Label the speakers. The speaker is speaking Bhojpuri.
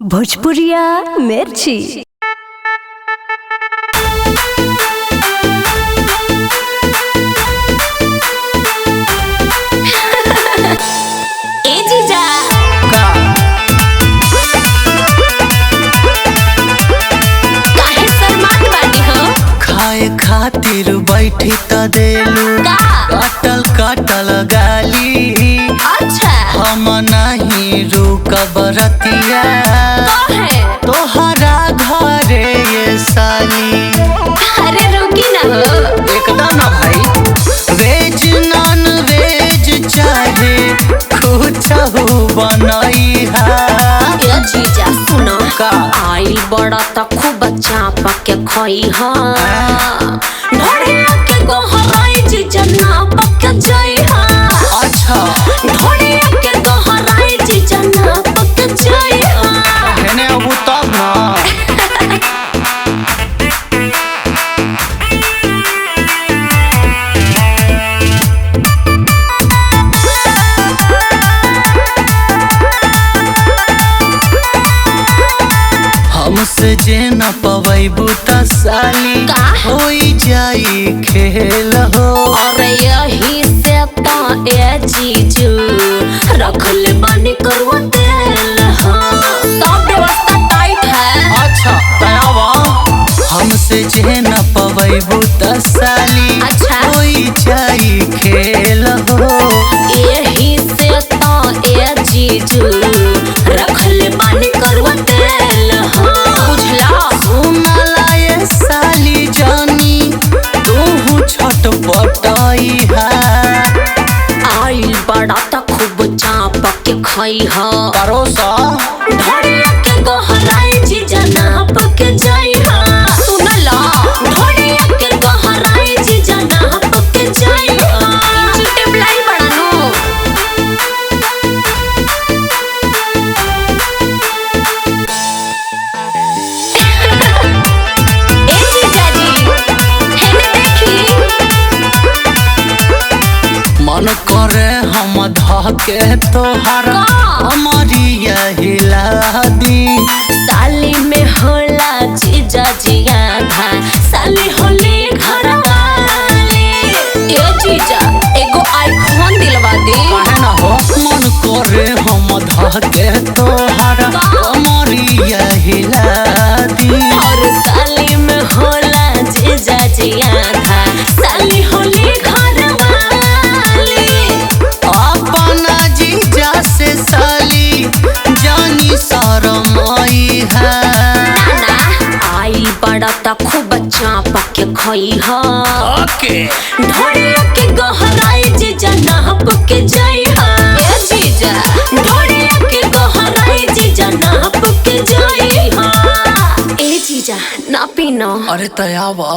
Speaker 1: भोजपुरिया मिर्ची।
Speaker 2: खातिर बैठी त देलू काटल काटल गाली।
Speaker 3: अच्छा
Speaker 2: हम नहीं रुकब रतिया तोहरा घरे ये साली।
Speaker 3: अरे रुकी ना हो
Speaker 2: एकदम ना भाई, वेज नॉन वेज चाहे कुछ बनई
Speaker 3: ये जीजा सुनो
Speaker 2: का
Speaker 3: आई बड़ा त खूब चाप के खोई हा ढोड़िया के गोहराई जीजा ना पक जाई हा।
Speaker 2: अच्छा
Speaker 3: ढोड़िया के गोहराई जीजा ना पक जाई हा।
Speaker 2: कहने अब तब ना हमसे जे न पवैबू त साली होई जाई खेल हो।
Speaker 3: अरे यही से तो ए जीजू रखल बानी करवा तेल हो, सब व्यवस्था टाइट है।
Speaker 2: अच्छा दयावा हमसे जे न पवैबू त साली
Speaker 3: अच्छा।
Speaker 2: होई जाई खेल हो।
Speaker 3: यही से तो ए जीजू रखल बानी करवा तेल हो, बुझला।
Speaker 2: सुनला ये साली जानी तू छटपटाई है।
Speaker 3: आइल बड़ा त खूब चाप के खाई हा
Speaker 2: परोसा
Speaker 3: ढोड़िया के गोहराई जीजा नाप के जाई हा। सुनला ढोड़िया के गोहराई जीजा नाप के जाई हा। इंची टेप लाई बड़ा नो ए जीजा जी हेने देखी
Speaker 2: मन करे हम धके तोहरा हमारी हिला दी।
Speaker 3: साली में होला जीजा जिया था साली होली घर वाली। ए जीजा एगो आईफोन दिलवा दे।
Speaker 2: काहे ना हो मन करे हम धके तोहरा हमारी हिला दी।
Speaker 3: और साली में होला जीजा जिया था साली होली घर वाली।
Speaker 2: अपना जीजा से साली जानी शरमाई है।
Speaker 3: नाना आई बड़ा त खूब चाप के खोई हा
Speaker 2: ओके
Speaker 3: ढोड़िया के गहराई जीजा नाप के जाई हा। ए जीजा ढोड़िया के गहराई जीजा नाप के जाई हा। ए जीजा नापी ना
Speaker 2: अरे तयावा